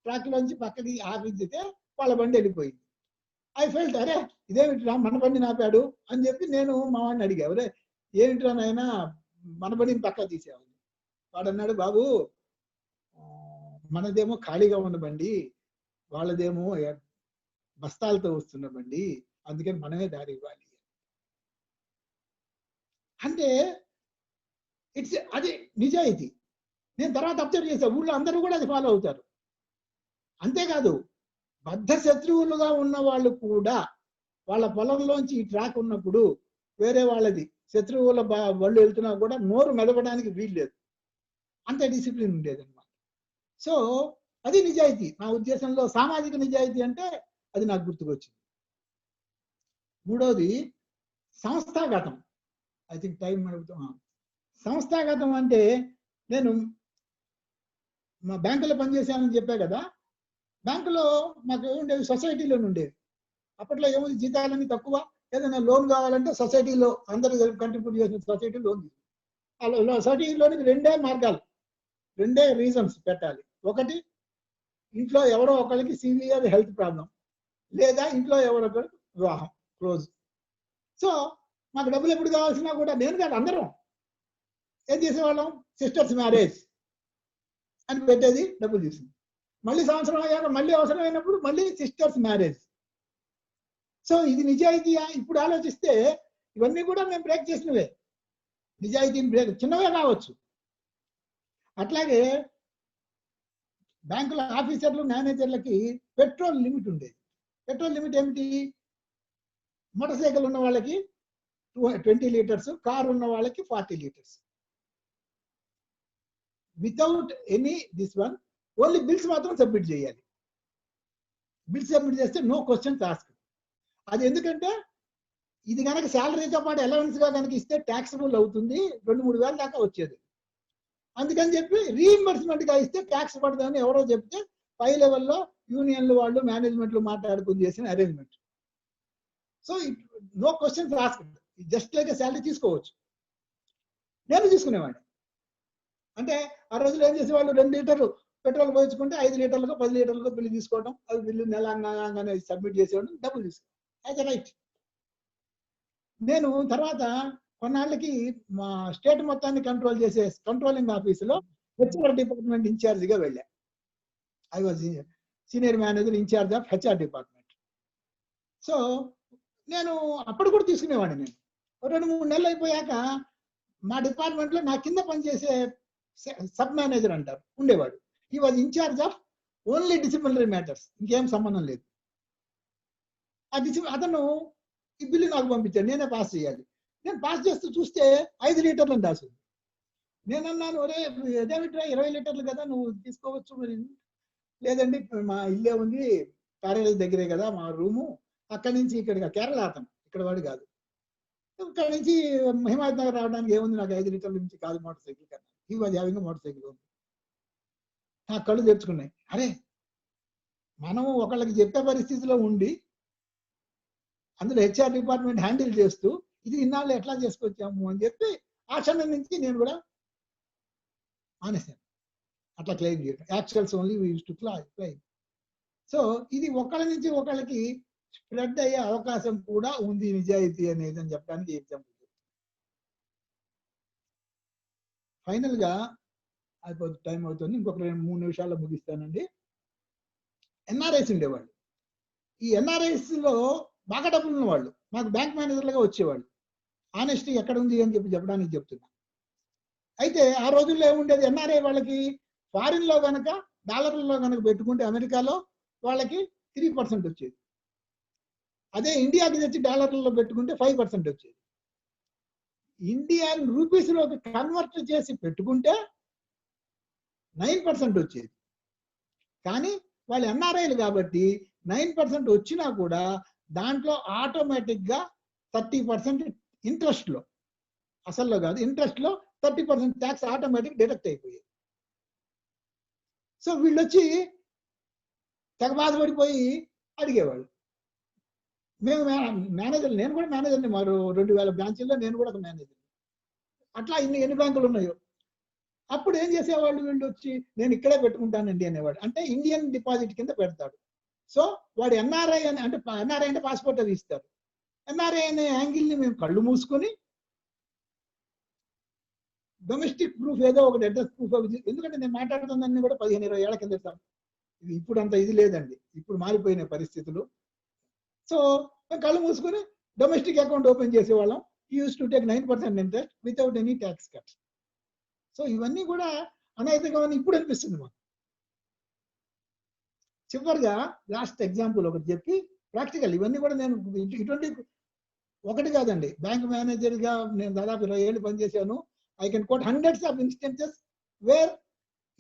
ట్రాక్లోంచి పక్కకి ఆపించితే వాళ్ళ బండి వెళ్ళిపోయింది. ఐ ఫెల్ట్, అరే ఇదేమిట్రా మన బండి నాపాడు అని చెప్పి నేను మా వాడిని అడిగా, అరే ఏమిట్రా నాయనా మన బండిని పక్క తీసేవాడిని. వాడు అన్నాడు, బాబు మనదేమో ఖాళీగా ఉన్న బండి, వాళ్ళదేమో బస్తాలతో వస్తున్న బండి, అందుకని మనమే దారి ఇవ్వాలి. అంటే అది నిజాయితీ. నేను తర్వాత అబ్జర్వ్ చేశా, ఊళ్ళో అందరూ కూడా అది ఫాలో అవుతారు. అంతేకాదు, బద్ధ శత్రువులుగా ఉన్న వాళ్ళు కూడా వాళ్ళ పొలంలోంచి ఈ ట్రాక్ ఉన్నప్పుడు వేరే వాళ్ళది శత్రువుల వాళ్ళు వెళ్తున్నా కూడా నోరు మెదపడానికి వీల్లేదు, అంత డిసిప్లిన్ ఉండేది అనమాట. సో అది నిజాయితీ. నా ఉద్దేశంలో సామాజిక నిజాయితీ అంటే అది నాకు గుర్తుకొచ్చింది. మూడోది సంస్థాగతం. ఐ థింక్ టైం అడుగుతాం. సంస్థాగతం అంటే నేను మా బ్యాంకులో పనిచేశానని చెప్పా కదా, బ్యాంకులో మాకు ఏముండేవి, సొసైటీలో ఉండేవి. అప్పట్లో ఏముంది, జీతాలన్నీ తక్కువ, ఏదైనా లోన్ కావాలంటే సొసైటీలో అందరూ కంట్రిబ్యూట్ చేసిన సొసైటీ లోన్. సొసైటీలోనికి 2 మార్గాలు, 2 రీజన్స్ పెట్టాలి. ఒకటి, ఇంట్లో ఎవరో ఒకరికి సివియర్ హెల్త్ ప్రాబ్లం, లేదా ఇంట్లో ఎవరొకరికి వివాహం క్లోజ్. సో మాకు డబ్బులు ఎప్పుడు కావాల్సినా కూడా నేను కాదు అందరం ఏం చేసేవాళ్ళం, సిస్టర్స్ మ్యారేజ్ అని పెట్టేది, డబ్బులు తీసుకుంది. మళ్ళీ సంవత్సరం అయ్యాక మళ్ళీ అవసరమైనప్పుడు మళ్ళీ సిస్టర్స్ మ్యారేజ్. సో ఇది నిజాయితీయా? ఇప్పుడు ఆలోచిస్తే ఇవన్నీ కూడా మేము బ్రేక్ చేసినవే. నిజాయితీని బ్రేక్, చిన్నవే కావచ్చు. అట్లాగే బ్యాంకుల ఆఫీసర్లు మేనేజర్లకి పెట్రోల్ లిమిట్ ఉండేది. పెట్రోల్ లిమిట్ ఏమిటి, మోటార్ సైకిల్ ఉన్న వాళ్ళకి 20 లీటర్స్, కార్ ఉన్న వాళ్ళకి 40 litres. Without any this one, only bills మాత్రం సబ్మిట్ చేయాలి. బిల్స్ సబ్మిట్ చేస్తే నో క్వశ్చన్స్ ఆస్క్. అది ఎందుకంటే ఇది కనుక శాలరీతో పాటు అలవెన్స్ గా కనుక ఇస్తే ట్యాక్సబుల్ అవుతుంది, 2-3 వేల దాకా వచ్చేది. అందుకని చెప్పి రీఇంబర్స్మెంట్ గా ఇస్తే ట్యాక్స్ పడదని ఎవరో చెప్తే పై లెవెల్లో యూనియన్లు వాళ్ళు మేనేజ్మెంట్లు మాట్లాడుకుని చేసిన arrangement. So no questions ask, just like salary తీసుకోవచ్చు. నేను తీసుకునేవాడిని. అంటే ఆ రోజులు ఏం చేసేవాళ్ళు, 2 లీటర్లు పెట్రోల్ పోయించుకుంటే 5 లీటర్లకు 10 లీటర్లకు బిల్లు తీసుకోవడం, అది బిల్లు నెల అనగానే సబ్మిట్ చేసేవాడు, డబ్బులు తీసుకోవడం. As right. నేను తర్వాత కొన్నాళ్ళకి మా స్టేట్ మొత్తాన్ని కంట్రోల్ చేసే కంట్రోలింగ్ ఆఫీసులో హెచ్ఆర్ డిపార్ట్మెంట్ ఇన్ఛార్జిగా వెళ్ళా. I was senior manager in-charge of HR department. So నేను అప్పుడు కూడా తీసుకునేవాడిని. నేను 2-3 నెలలు అయిపోయాక మా డిపార్ట్మెంట్లో నా కింద పనిచేసే సబ్ మేనేజర్ అంటారు ఉండేవాడు. He was in-charge of only disciplinary matters, ఇంకేం సంబంధం లేదు. అతను ఈ బిల్లు నాకు పంపించాడు, నేనే పాస్ చేయాలి. నేను పాస్ చేస్తూ చూస్తే 5 లీటర్లను రాసింది. నేను అన్నాను, ఒరే అదేమిట్రా 20 లీటర్లు కదా నువ్వు తీసుకోవచ్చు. మరి లేదండి మా ఇల్లే ఉంది, ప్యారడైజ్ దగ్గరే కదా మా రూము, అక్కడి నుంచి ఇక్కడికి, కేరళ అతను, ఇక్కడ వాడు కాదు, ఇక్కడ నుంచి హిమాయత్ నగర్ రావడానికి ఏముంది, నాకు 5 లీటర్ల నుంచి కాదు మోటార్ సైకిల్ కన్నా. ఈ వాజ్ హ్యావింగ్ మోటార్ సైకిల్ ఉంది. నా కళ్ళు తెరుచుకున్నాయి. అరే మనం ఒకళ్ళకి చెప్పే పరిస్థితిలో ఉండి అందులో హెచ్ఆర్ డిపార్ట్మెంట్ హ్యాండిల్ చేస్తూ ఇది ఇన్నాళ్ళు ఎట్లా చేసుకొచ్చాము అని చెప్పి ఆ క్షణం నుంచి నేను కూడా మానేశాను అట్లా క్లెయిమ్ చేయడం. Actuals only we used to claim. So ఇది ఒకళ్ళ నుంచి ఒకళ్ళకి స్ప్రెడ్ అయ్యే అవకాశం కూడా ఉంది నిజాయితీ అనేది అని చెప్పడానికి ఎగ్జాంపుల్. ఫైనల్ గా అయిపోతుంది, టైం అవుతుంది, ఇంకొక 2-3 నిమిషాల్లో ముగిస్తానండి. ఎన్ఆర్ఐస్ ఉండేవాళ్ళు. ఈ ఎన్ఆర్ఐస్ లో బాగా డబ్బులు ఉన్నవాళ్ళు నాకు బ్యాంక్ మేనేజర్లుగా వచ్చేవాళ్ళు. ఆనెస్టీ ఎక్కడ ఉంది అని చెప్పడానికి చెప్తున్నా. అయితే ఆ రోజుల్లో ఏముండేది, ఎన్ఆర్ఐ వాళ్ళకి ఫారిన్ లో కనుక డాలర్లలో కనుక పెట్టుకుంటే అమెరికాలో వాళ్ళకి 3% వచ్చేది. అదే ఇండియాకి తెచ్చి డాలర్లలో పెట్టుకుంటే 5% వచ్చేది. ఇండియన్ రూపీస్ లోకి కన్వర్ట్ చేసి పెట్టుకుంటే 9% వచ్చేది. కానీ వాళ్ళు ఎన్ఆర్ఐలు కాబట్టి 9% వచ్చినా కూడా దాంట్లో ఆటోమేటిక్ గా 30% ఇంట్రెస్ట్ లో, అసల్లో కాదు ఇంట్రెస్ట్ లో 30% ట్యాక్స్ ఆటోమేటిక్ డిడక్ట్ అయిపోయాయి. సో వీళ్ళు వచ్చి తెగ బాధపడిపోయి అడిగేవాళ్ళు. మేము మేనేజర్, నేను కూడా మేనేజర్ని, మరో 2000 బ్రాంచీల్లో నేను కూడా ఒక మేనేజర్. అట్లా ఎన్ని బ్యాంకులు ఉన్నాయో. అప్పుడు ఏం చేసేవాళ్ళు వీళ్ళు వచ్చి, నేను ఇక్కడే పెట్టుకుంటానండి అనేవాడు. అంటే ఇండియన్ డిపాజిట్ కింద పెడతాడు. సో వాడు ఎన్ఆర్ఐ అని, అంటే ఎన్ఆర్ఐ అంటే పాస్పోర్ట్ అది ఇస్తారు. ఎన్ఆర్ఐ అనే యాంగిల్ని మేము కళ్ళు మూసుకొని డొమెస్టిక్ ప్రూఫ్ ఏదో ఒకటి, అడ్రస్ ప్రూఫ్, ఎందుకంటే నేను మాట్లాడుతుందన్నీ కూడా 15-20 ఏళ్ల కింద. ఇప్పుడు అంత ఇది లేదండి, ఇప్పుడు మారిపోయిన పరిస్థితులు. సో మేము కళ్ళు మూసుకొని డొమెస్టిక్ అకౌంట్ ఓపెన్ చేసేవాళ్ళం. Use to take 9% interest without any tax cut. So ఇవన్నీ కూడా అనైతికమని ఇప్పుడు అనిపిస్తుంది మాకు. చివరిగా లాస్ట్ ఎగ్జాంపుల్ ఒకటి చెప్పి ప్రాక్టికల్, ఇవన్నీ కూడా నేను ఇటువంటి ఒకటి కాదండి, బ్యాంక్ మేనేజర్గా నేను దాదాపు 20 ఏళ్ళు పనిచేశాను. I can coat hundreds of instances where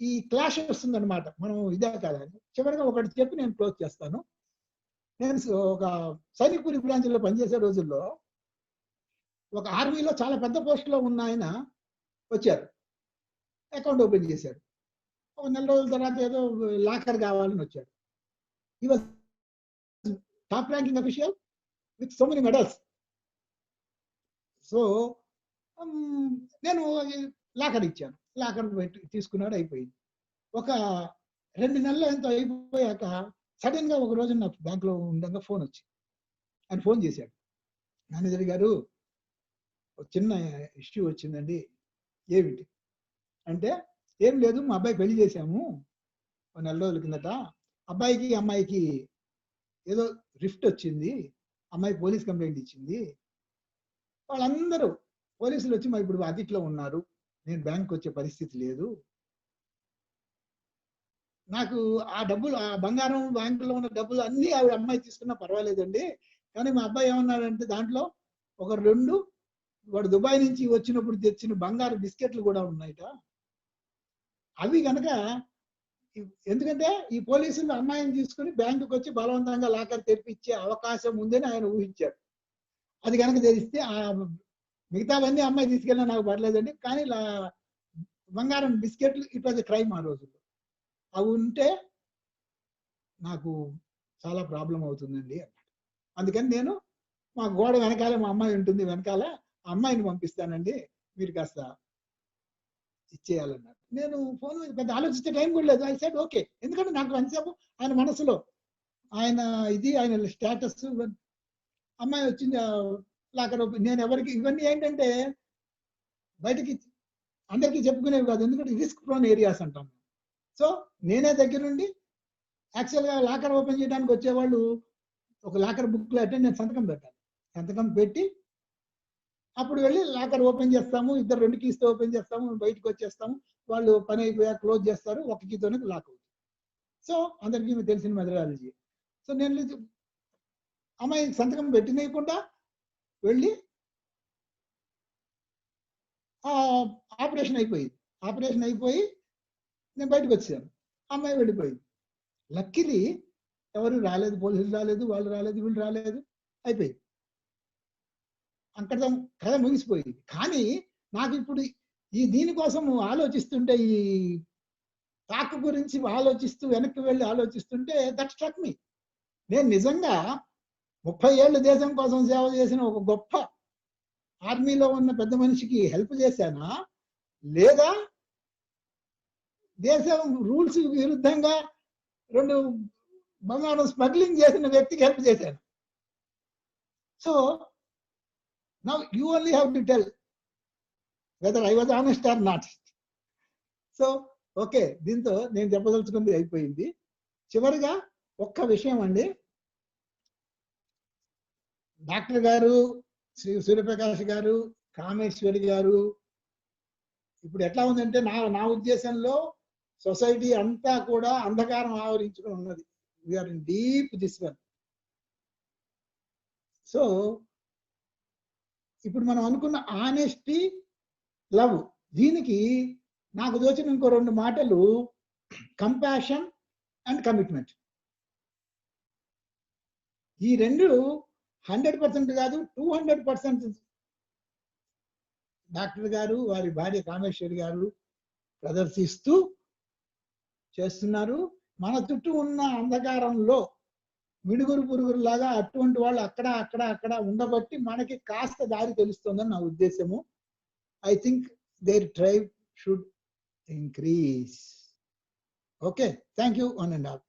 ఈ క్లాష్ వస్తుందన్నమాట. మనం ఇదే కాదండి. చివరిగా ఒకటి చెప్పి నేను క్లోజ్ చేస్తాను. నేను ఒక సైనిక్పూరి బ్రాంచ్లో పనిచేసే రోజుల్లో ఒక ఆర్మీలో చాలా పెద్ద పోస్టులో ఉన్న ఆయన వచ్చారు, అకౌంట్ ఓపెన్ చేశారు. ఒక నెల రోజుల తర్వాత ఏదో లాకర్ కావాలని వచ్చాడు. ఈ was top ranking official with so many medals. So నేను లాకర్ ఇచ్చాను, లాకర్ తీసుకున్నాడు, అయిపోయింది. ఒక 2 నెలలు ఎంతో అయిపోయాక సడన్ గా ఒక రోజు నాకు బ్యాంక్లో ఉండగా ఫోన్ వచ్చి, ఆయన ఫోన్ చేశాడు, మేనేజర్ గారు ఒక చిన్న ఇష్యూ వచ్చిందండి. ఏమిటి అంటే, ఏం లేదు, మా అబ్బాయి పెళ్లి చేశాము 1 నెల రోజుల కిందట. అబ్బాయికి అమ్మాయికి ఏదో రిఫ్ట్ వచ్చింది, అమ్మాయి పోలీస్ కంప్లైంట్ ఇచ్చింది. వాళ్ళందరూ పోలీసులు వచ్చి మా ఇప్పుడు అదిట్లో ఉన్నారు, నేను బ్యాంక్ వచ్చే పరిస్థితి లేదు. నాకు ఆ డబ్బులు, ఆ బంగారం బ్యాంకులో ఉన్న డబ్బులు అన్నీ ఆవిడ అమ్మాయి తీసుకున్నా పర్వాలేదండి, కానీ మా అబ్బాయి ఏమన్నాడంటే దాంట్లో ఒక 2 వాడు దుబాయ్ నుంచి వచ్చినప్పుడు తెచ్చిన బంగారు బిస్కెట్లు కూడా ఉన్నాయట. అవి కనుక, ఎందుకంటే ఈ పోలీసులు అమ్మాయిని తీసుకుని బ్యాంకుకి వచ్చి బలవంతంగా లాకర్ తెరిపించే అవకాశం ఉందని ఆయన ఊహించాడు. అది కనుక తెలిస్తే మిగతావన్నీ అమ్మాయి తీసుకెళ్ళినా నాకు పర్లేదండి, కానీ బంగారం బిస్కెట్లు ఇట్ వాజ్ ఎ క్రైమ్ ఆ రోజుల్లో. అవి ఉంటే నాకు చాలా ప్రాబ్లం అవుతుందండి అన్నాడు. అందుకని నేను మా గోడ వెనకాల మా అమ్మాయి ఉంటుంది, వెనకాల ఆ అమ్మాయిని పంపిస్తానండి, మీరు కాస్త ఇచ్చేయాలన్నారు. నేను ఫోన్ మీద పెద్ద ఆలోచించే టైం కూడా లేదు. I said okay. ఎందుకంటే నాకు అంతసేపు ఆయన మనసులో ఆయన ఇది ఆయన స్టేటస్ అమ్మాయి వచ్చింది లాకర్ నేను ఎవరికి ఇవన్నీ ఏంటంటే బయటకి అందరికీ చెప్పుకునేవి కాదు. ఎందుకంటే రిస్క్ ప్రోన్ ఏరియాస్ అంటాం. సో నేనే దగ్గర నుండి యాక్చువల్గా లాకర్ ఓపెన్ చేయడానికి వచ్చేవాళ్ళు ఒక లాకర్ బుక్ లో అంటే నేను సంతకం పెట్టాలి. సంతకం పెట్టి అప్పుడు వెళ్ళి లాకర్ ఓపెన్ చేస్తాము. ఇద్దరు 2 కీస్తో ఓపెన్ చేస్తాము, బయటకు వచ్చేస్తాము. వాళ్ళు పని అయిపోయా క్లోజ్ చేస్తారు. ఒక కీతోనే లాక్ అవుతుంది. సో అందరికీ తెలిసిన మెథడాలజీ. సో నేను అమ్మాయి సంతకం పెట్టినయకుండా వెళ్ళి ఆపరేషన్ అయిపోయింది. ఆపరేషన్ అయిపోయి నేను బయటకు వచ్చాను. అమ్మాయి వెళ్ళిపోయింది. లక్కీలీ ఎవరు రాలేదు, పోలీసులు రాలేదు, వాళ్ళు రాలేదు, వీళ్ళు రాలేదు, అయిపోయింది. అక్కడ కథ ముగిసిపోయింది. కానీ నాకు ఇప్పుడు ఈ దీనికోసం ఆలోచిస్తుంటే, ఈ టాక్ గురించి ఆలోచిస్తూ వెనక్కి వెళ్ళి ఆలోచిస్తుంటే దట్ స్ట్రక్ మీ. నేను నిజంగా 30 ఏళ్ళు దేశం కోసం సేవ చేసిన ఒక గొప్ప ఆర్మీలో ఉన్న పెద్ద మనిషికి హెల్ప్ చేశానా, లేదా దేశం రూల్స్ విరుద్ధంగా 2 బంగారం స్మగ్లింగ్ చేసిన వ్యక్తికి హెల్ప్ చేశాను? So now you only have to tell whether I was honest or not. So okay, దీంతో నేను చెప్పదలుచుకుంది అయిపోయింది. చివరిగా ఒక్క విషయం అండి, డాక్టర్ గారు, శ్రీ సూర్యప్రకాష్ గారు, కామేశ్వరి గారు, ఇప్పుడు ఎట్లా ఉందంటే నా ఉద్దేశంలో సొసైటీ అంతా కూడా అంధకారం ఆవరించుకుని ఉన్నది. We're in deep this one. So ఇప్పుడు మనం అనుకున్న ఆనెస్టీ, లవ్, దీనికి నాకు దోచిన ఇంకో 2 మాటలు కంపాషన్ అండ్ కమిట్మెంట్. ఈ 2 100% కాదు, 200% డాక్టర్ గారు వారి భార్య కామేశ్వరి గారు ప్రదర్శిస్తూ చేస్తున్నారు. మన చుట్టూ ఉన్న అంధకారంలో మిడుగురు పురుగురులాగా అటువంటి వాళ్ళు అక్కడ ఉండబట్టి మనకి కాస్త దారి తెలుస్తుందని నా ఉద్దేశము. I think their tribe should increase. Okay, thank you, one and all.